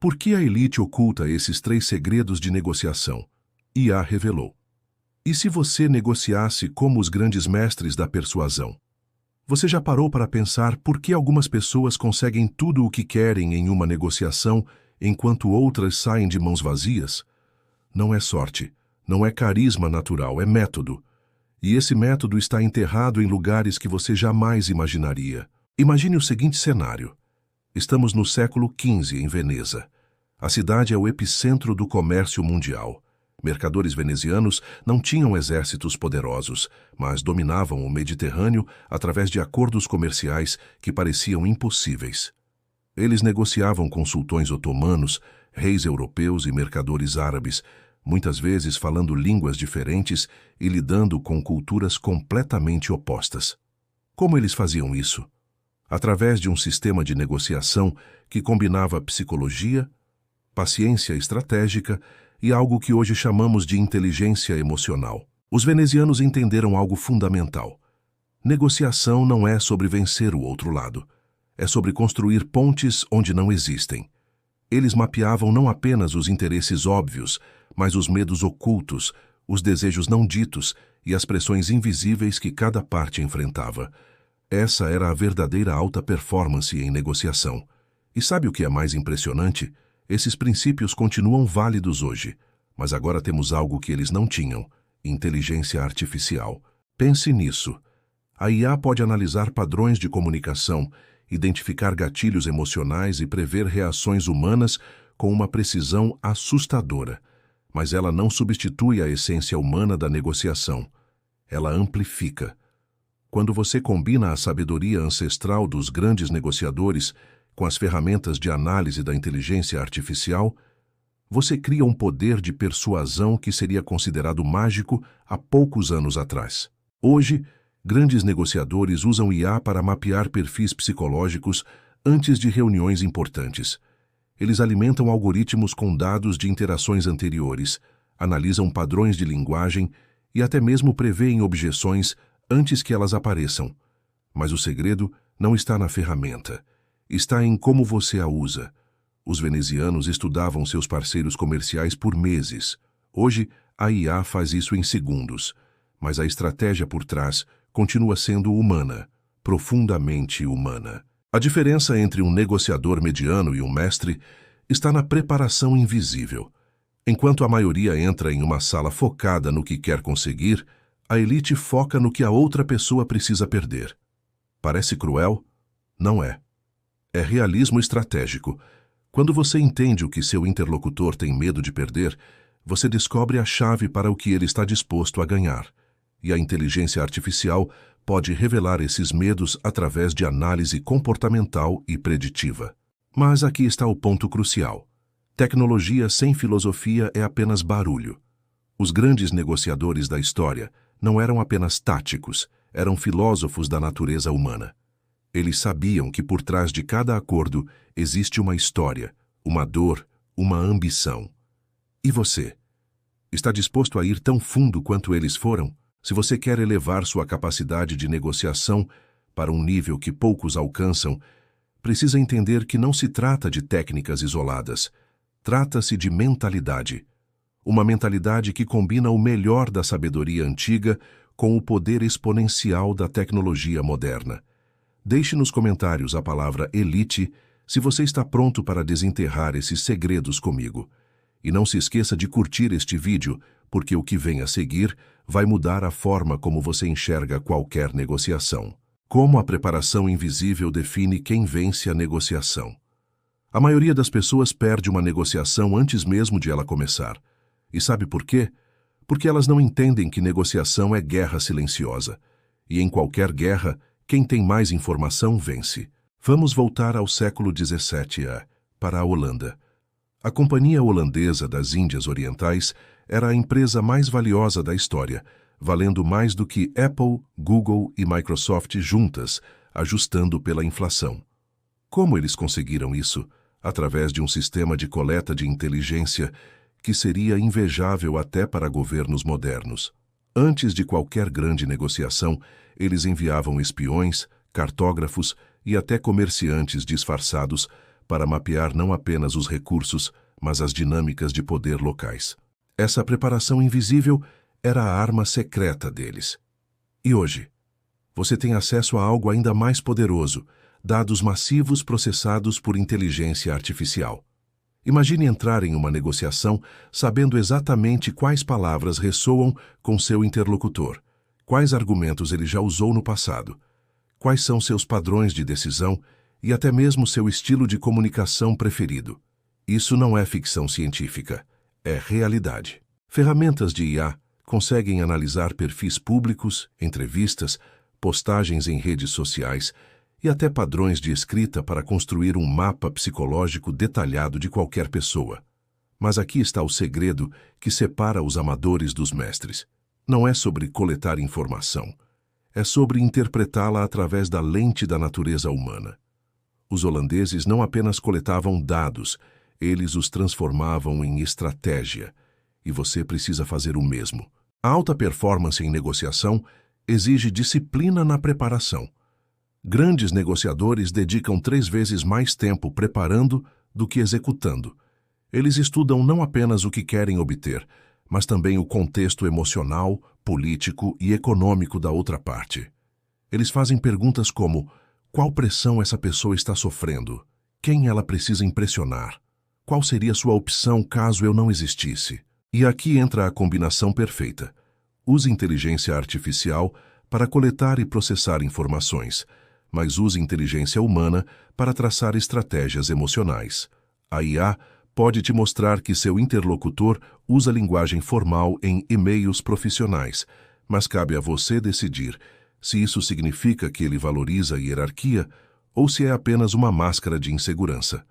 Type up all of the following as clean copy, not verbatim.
Por que a elite oculta esses 3 segredos de negociação? IA revelou. E se você negociasse como os grandes mestres da persuasão? Você já parou para pensar por que algumas pessoas conseguem tudo o que querem em uma negociação, enquanto outras saem de mãos vazias? Não é sorte, não é carisma natural, é método. E esse método está enterrado em lugares que você jamais imaginaria. Imagine o seguinte cenário. Estamos no século XV, em Veneza. A cidade é o epicentro do comércio mundial. Mercadores venezianos não tinham exércitos poderosos, mas dominavam o Mediterrâneo através de acordos comerciais que pareciam impossíveis. Eles negociavam com sultões otomanos, reis europeus e mercadores árabes, muitas vezes falando línguas diferentes e lidando com culturas completamente opostas. Como eles faziam isso? Através de um sistema de negociação que combinava psicologia, paciência estratégica e algo que hoje chamamos de inteligência emocional. Os venezianos entenderam algo fundamental. Negociação não é sobre vencer o outro lado. É sobre construir pontes onde não existem. Eles mapeavam não apenas os interesses óbvios, mas os medos ocultos, os desejos não ditos e as pressões invisíveis que cada parte enfrentava. Essa era a verdadeira alta performance em negociação. E sabe o que é mais impressionante? Esses princípios continuam válidos hoje, mas agora temos algo que eles não tinham: inteligência artificial. Pense nisso. A IA pode analisar padrões de comunicação, identificar gatilhos emocionais e prever reações humanas com uma precisão assustadora. Mas ela não substitui a essência humana da negociação. Ela amplifica. Quando você combina a sabedoria ancestral dos grandes negociadores com as ferramentas de análise da inteligência artificial, você cria um poder de persuasão que seria considerado mágico há poucos anos atrás. Hoje, grandes negociadores usam IA para mapear perfis psicológicos antes de reuniões importantes. Eles alimentam algoritmos com dados de interações anteriores, analisam padrões de linguagem e até mesmo preveem objeções antes que elas apareçam. Mas o segredo não está na ferramenta. Está em como você a usa. Os venezianos estudavam seus parceiros comerciais por meses. Hoje, a IA faz isso em segundos. Mas a estratégia por trás continua sendo humana, profundamente humana. A diferença entre um negociador mediano e um mestre está na preparação invisível. Enquanto a maioria entra em uma sala focada no que quer conseguir, a elite foca no que a outra pessoa precisa perder. Parece cruel? Não é. É realismo estratégico. Quando você entende o que seu interlocutor tem medo de perder, você descobre a chave para o que ele está disposto a ganhar. E a inteligência artificial pode revelar esses medos através de análise comportamental e preditiva. Mas aqui está o ponto crucial. Tecnologia sem filosofia é apenas barulho. Os grandes negociadores da história não eram apenas táticos, eram filósofos da natureza humana. Eles sabiam que por trás de cada acordo existe uma história, uma dor, uma ambição. E você? Está disposto a ir tão fundo quanto eles foram? Se você quer elevar sua capacidade de negociação para um nível que poucos alcançam, precisa entender que não se trata de técnicas isoladas. Trata-se de mentalidade. Uma mentalidade que combina o melhor da sabedoria antiga com o poder exponencial da tecnologia moderna. Deixe nos comentários a palavra elite se você está pronto para desenterrar esses segredos comigo. E não se esqueça de curtir este vídeo, porque o que vem a seguir vai mudar a forma como você enxerga qualquer negociação. Como a preparação invisível define quem vence a negociação. A maioria das pessoas perde uma negociação antes mesmo de ela começar. E sabe por quê? Porque elas não entendem que negociação é guerra silenciosa. E em qualquer guerra, quem tem mais informação vence. Vamos voltar ao século XVII, para a Holanda. A Companhia Holandesa das Índias Orientais era a empresa mais valiosa da história, valendo mais do que Apple, Google e Microsoft juntas, ajustando pela inflação. Como eles conseguiram isso? Através de um sistema de coleta de inteligência que seria invejável até para governos modernos. Antes de qualquer grande negociação, eles enviavam espiões, cartógrafos e até comerciantes disfarçados para mapear não apenas os recursos, mas as dinâmicas de poder locais. Essa preparação invisível era a arma secreta deles. E hoje, você tem acesso a algo ainda mais poderoso: dados massivos processados por inteligência artificial. Imagine entrar em uma negociação sabendo exatamente quais palavras ressoam com seu interlocutor, quais argumentos ele já usou no passado, quais são seus padrões de decisão e até mesmo seu estilo de comunicação preferido. Isso não é ficção científica, é realidade. Ferramentas de IA conseguem analisar perfis públicos, entrevistas, postagens em redes sociais e até padrões de escrita para construir um mapa psicológico detalhado de qualquer pessoa. Mas aqui está o segredo que separa os amadores dos mestres. Não é sobre coletar informação, é sobre interpretá-la através da lente da natureza humana. Os holandeses não apenas coletavam dados, eles os transformavam em estratégia, e você precisa fazer o mesmo. A alta performance em negociação exige disciplina na preparação. Grandes negociadores dedicam 3 vezes mais tempo preparando do que executando. Eles estudam não apenas o que querem obter, mas também o contexto emocional, político e econômico da outra parte. Eles fazem perguntas como: qual pressão essa pessoa está sofrendo? Quem ela precisa impressionar? Qual seria sua opção caso eu não existisse? E aqui entra a combinação perfeita. Use inteligência artificial para coletar e processar informações, mas use inteligência humana para traçar estratégias emocionais. A IA pode te mostrar que seu interlocutor usa linguagem formal em e-mails profissionais, mas cabe a você decidir se isso significa que ele valoriza a hierarquia ou se é apenas uma máscara de insegurança.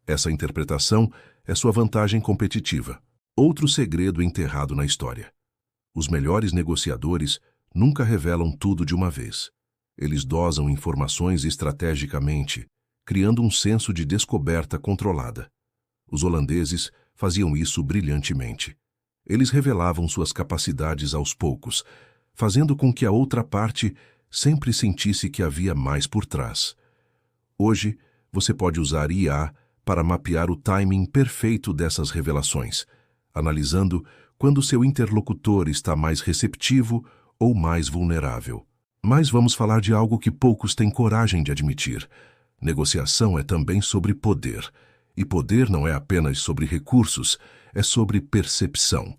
Essa interpretação é sua vantagem competitiva. Outro segredo enterrado na história: os melhores negociadores nunca revelam tudo de uma vez. Eles dosam informações estrategicamente, criando um senso de descoberta controlada. Os holandeses faziam isso brilhantemente. Eles revelavam suas capacidades aos poucos, fazendo com que a outra parte sempre sentisse que havia mais por trás. Hoje, você pode usar IA para mapear o timing perfeito dessas revelações, analisando quando seu interlocutor está mais receptivo ou mais vulnerável. Mas vamos falar de algo que poucos têm coragem de admitir. Negociação é também sobre poder. E poder não é apenas sobre recursos, é sobre percepção.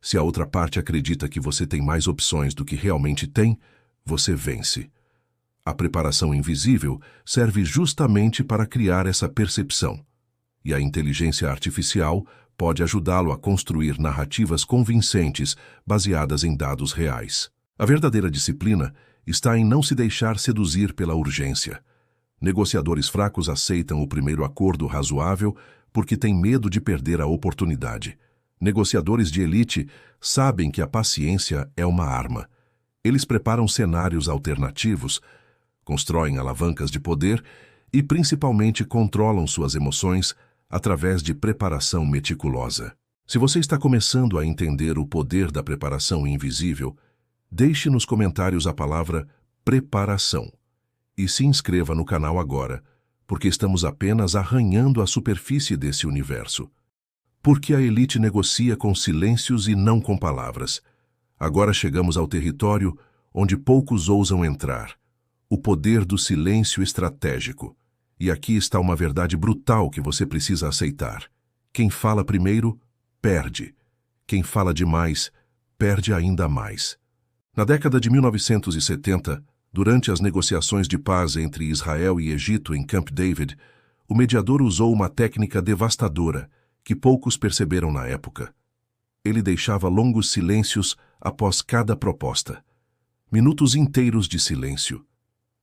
Se a outra parte acredita que você tem mais opções do que realmente tem, você vence. A preparação invisível serve justamente para criar essa percepção. E a inteligência artificial pode ajudá-lo a construir narrativas convincentes baseadas em dados reais. A verdadeira disciplina está em não se deixar seduzir pela urgência. Negociadores fracos aceitam o primeiro acordo razoável porque têm medo de perder a oportunidade. Negociadores de elite sabem que a paciência é uma arma. Eles preparam cenários alternativos, constroem alavancas de poder e, principalmente, controlam suas emoções através de preparação meticulosa. Se você está começando a entender o poder da preparação invisível, deixe nos comentários a palavra preparação e se inscreva no canal agora, porque estamos apenas arranhando a superfície desse universo. Porque a elite negocia com silêncios e não com palavras. Agora chegamos ao território onde poucos ousam entrar: o poder do silêncio estratégico. E aqui está uma verdade brutal que você precisa aceitar. Quem fala primeiro, perde. Quem fala demais, perde ainda mais. Na década de 1970, durante as negociações de paz entre Israel e Egito em Camp David, o mediador usou uma técnica devastadora que poucos perceberam na época. Ele deixava longos silêncios após cada proposta. Minutos inteiros de silêncio.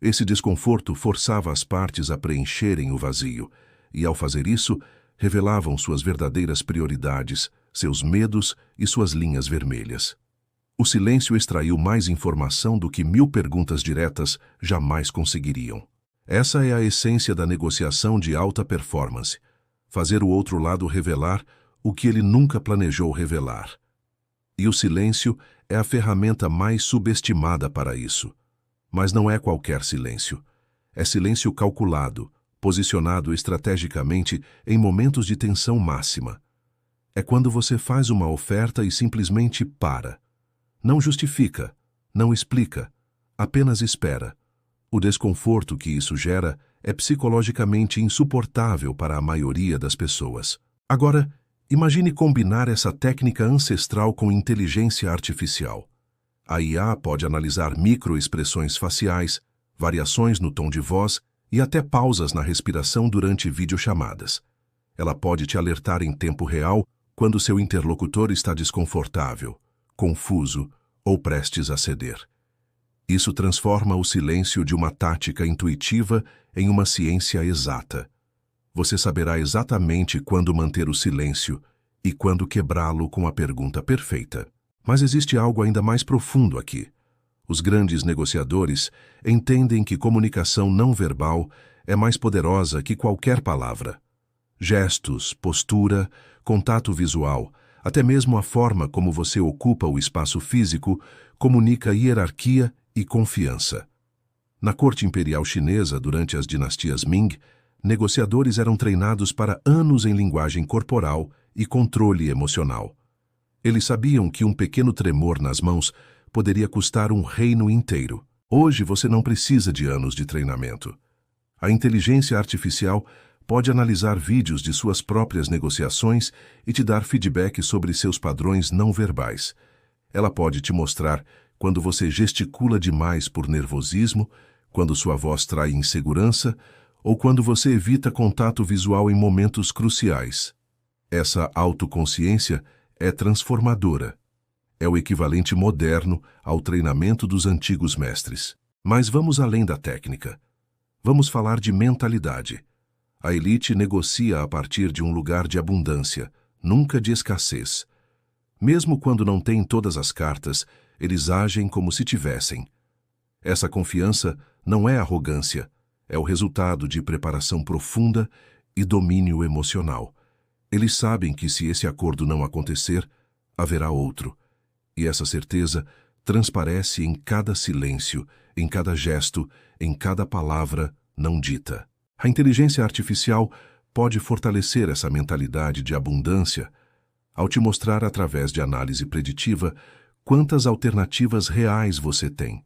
Esse desconforto forçava as partes a preencherem o vazio, e ao fazer isso, revelavam suas verdadeiras prioridades, seus medos e suas linhas vermelhas. O silêncio extraiu mais informação do que 1000 perguntas diretas jamais conseguiriam. Essa é a essência da negociação de alta performance: fazer o outro lado revelar o que ele nunca planejou revelar. E o silêncio é a ferramenta mais subestimada para isso. Mas não é qualquer silêncio. É silêncio calculado, posicionado estrategicamente em momentos de tensão máxima. É quando você faz uma oferta e simplesmente para. Não justifica, não explica, apenas espera. O desconforto que isso gera é psicologicamente insuportável para a maioria das pessoas. Agora, imagine combinar essa técnica ancestral com inteligência artificial. A IA pode analisar microexpressões faciais, variações no tom de voz e até pausas na respiração durante videochamadas. Ela pode te alertar em tempo real quando seu interlocutor está desconfortável, confuso ou prestes a ceder. Isso transforma o silêncio de uma tática intuitiva em uma ciência exata. Você saberá exatamente quando manter o silêncio e quando quebrá-lo com a pergunta perfeita. Mas existe algo ainda mais profundo aqui. Os grandes negociadores entendem que comunicação não verbal é mais poderosa que qualquer palavra. Gestos, postura, contato visual, até mesmo a forma como você ocupa o espaço físico, comunica hierarquia e confiança. Na corte imperial chinesa, durante as dinastias Ming, negociadores eram treinados para anos em linguagem corporal e controle emocional. Eles sabiam que um pequeno tremor nas mãos poderia custar um reino inteiro. Hoje você não precisa de anos de treinamento. A inteligência artificial pode analisar vídeos de suas próprias negociações e te dar feedback sobre seus padrões não verbais. Ela pode te mostrar quando você gesticula demais por nervosismo, quando sua voz trai insegurança ou quando você evita contato visual em momentos cruciais. Essa autoconsciência é transformadora. É o equivalente moderno ao treinamento dos antigos mestres. Mas vamos além da técnica. Vamos falar de mentalidade. A elite negocia a partir de um lugar de abundância, nunca de escassez. Mesmo quando não têm todas as cartas, eles agem como se tivessem. Essa confiança não é arrogância, é o resultado de preparação profunda e domínio emocional. Eles sabem que se esse acordo não acontecer, haverá outro. E essa certeza transparece em cada silêncio, em cada gesto, em cada palavra não dita. A inteligência artificial pode fortalecer essa mentalidade de abundância ao te mostrar através de análise preditiva quantas alternativas reais você tem.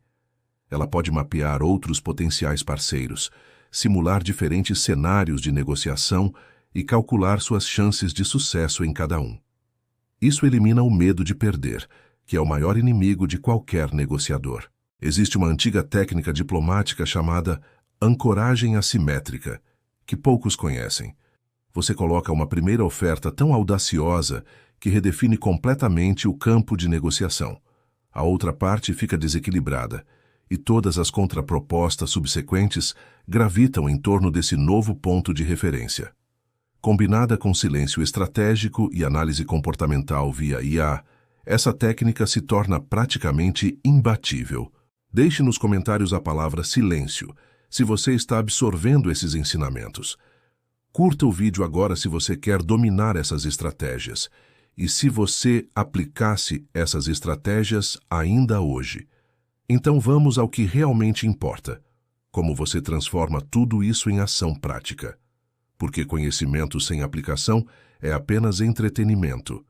Ela pode mapear outros potenciais parceiros, simular diferentes cenários de negociação e calcular suas chances de sucesso em cada um. Isso elimina o medo de perder, que é o maior inimigo de qualquer negociador. Existe uma antiga técnica diplomática chamada ancoragem assimétrica, que poucos conhecem. Você coloca uma primeira oferta tão audaciosa que redefine completamente o campo de negociação. A outra parte fica desequilibrada, e todas as contrapropostas subsequentes gravitam em torno desse novo ponto de referência. Combinada com silêncio estratégico e análise comportamental via IA, essa técnica se torna praticamente imbatível. Deixe nos comentários a palavra silêncio, se você está absorvendo esses ensinamentos. Curta o vídeo agora se você quer dominar essas estratégias, e se você aplicasse essas estratégias ainda hoje. Então vamos ao que realmente importa: como você transforma tudo isso em ação prática. Porque conhecimento sem aplicação é apenas entretenimento.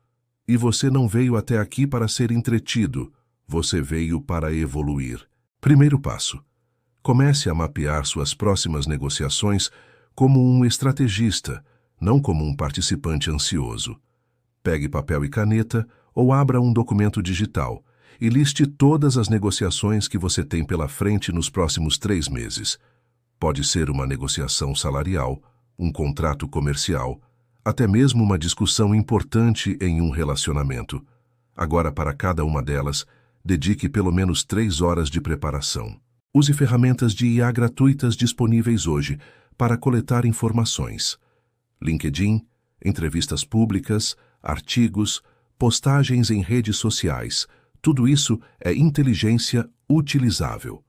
E você não veio até aqui para ser entretido, você veio para evoluir. Primeiro passo: comece a mapear suas próximas negociações como um estrategista, não como um participante ansioso. Pegue papel e caneta ou abra um documento digital e liste todas as negociações que você tem pela frente nos próximos 3 meses. Pode ser uma negociação salarial, um contrato comercial, até mesmo uma discussão importante em um relacionamento. Agora, para cada uma delas, dedique pelo menos 3 horas de preparação. Use ferramentas de IA gratuitas disponíveis hoje para coletar informações. LinkedIn, entrevistas públicas, artigos, postagens em redes sociais. Tudo isso é inteligência utilizável.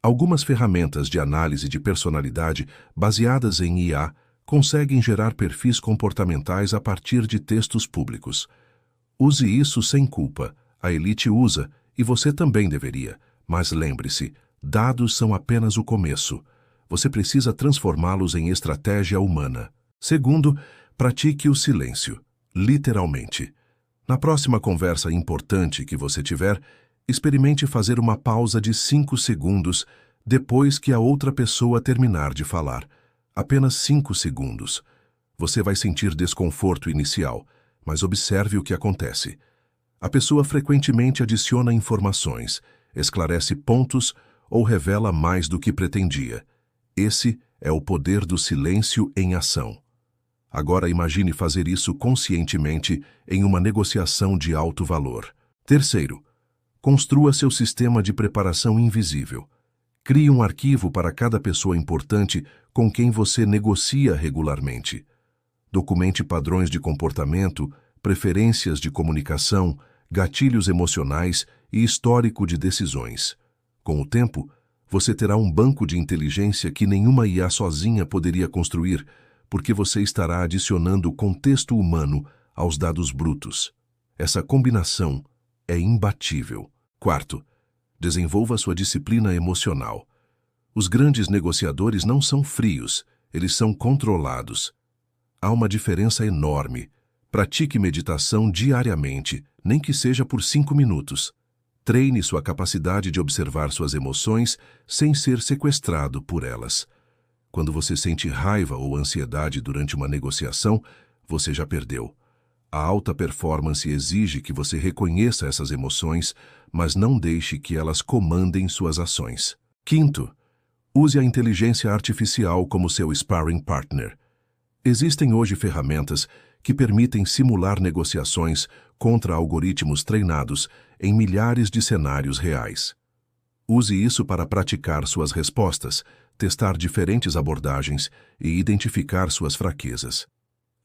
Algumas ferramentas de análise de personalidade baseadas em IA conseguem gerar perfis comportamentais a partir de textos públicos. Use isso sem culpa. A elite usa e você também deveria. Mas lembre-se, dados são apenas o começo. você precisa transformá-los em estratégia humana. Segundo, pratique o silêncio, literalmente. Na próxima conversa importante que você tiver, experimente fazer uma pausa de 5 segundos depois que a outra pessoa terminar de falar. Apenas 5 segundos. Você vai sentir desconforto inicial, mas observe o que acontece. A pessoa frequentemente adiciona informações, esclarece pontos ou revela mais do que pretendia. Esse é o poder do silêncio em ação. Agora imagine fazer isso conscientemente em uma negociação de alto valor. Terceiro, construa seu sistema de preparação invisível. Crie um arquivo para cada pessoa importante com quem você negocia regularmente. Documente padrões de comportamento, preferências de comunicação, gatilhos emocionais e histórico de decisões. Com o tempo, você terá um banco de inteligência que nenhuma IA sozinha poderia construir, porque você estará adicionando contexto humano aos dados brutos. Essa combinação é imbatível. Quarto, desenvolva sua disciplina emocional. Os grandes negociadores não são frios, eles são controlados. Há uma diferença enorme. Pratique meditação diariamente, nem que seja por 5 minutos. Treine sua capacidade de observar suas emoções sem ser sequestrado por elas. Quando você sente raiva ou ansiedade durante uma negociação, você já perdeu. A alta performance exige que você reconheça essas emoções, mas não deixe que elas comandem suas ações. Quinto, use a inteligência artificial como seu sparring partner. Existem hoje ferramentas que permitem simular negociações contra algoritmos treinados em milhares de cenários reais. Use isso para praticar suas respostas, testar diferentes abordagens e identificar suas fraquezas.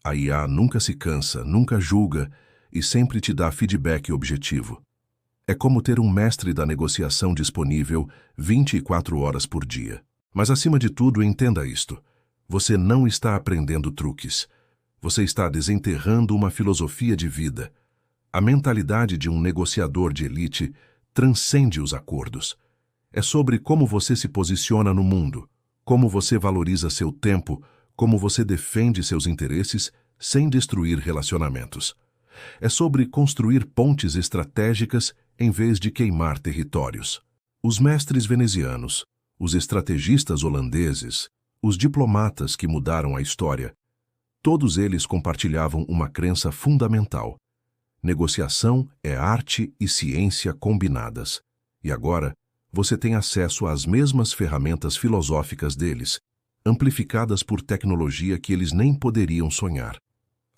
A IA nunca se cansa, nunca julga e sempre te dá feedback objetivo. É como ter um mestre da negociação disponível 24 horas por dia. Mas acima de tudo, entenda isto. Você não está aprendendo truques. Você está desenterrando uma filosofia de vida. A mentalidade de um negociador de elite transcende os acordos. É sobre como você se posiciona no mundo, como você valoriza seu tempo, como você defende seus interesses sem destruir relacionamentos. É sobre construir pontes estratégicas em vez de queimar territórios. Os mestres venezianos, os estrategistas holandeses, os diplomatas que mudaram a história, todos eles compartilhavam uma crença fundamental. Negociação é arte e ciência combinadas. E agora, você tem acesso às mesmas ferramentas filosóficas deles, amplificadas por tecnologia que eles nem poderiam sonhar.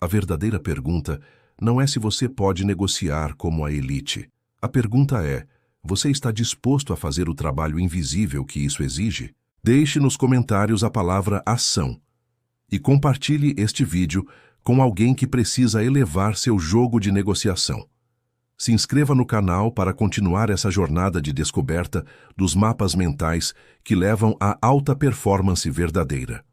A verdadeira pergunta não é se você pode negociar como a elite. A pergunta é, você está disposto a fazer o trabalho invisível que isso exige? Deixe nos comentários a palavra ação e compartilhe este vídeo com alguém que precisa elevar seu jogo de negociação. Se inscreva no canal para continuar essa jornada de descoberta dos mapas mentais que levam à alta performance verdadeira.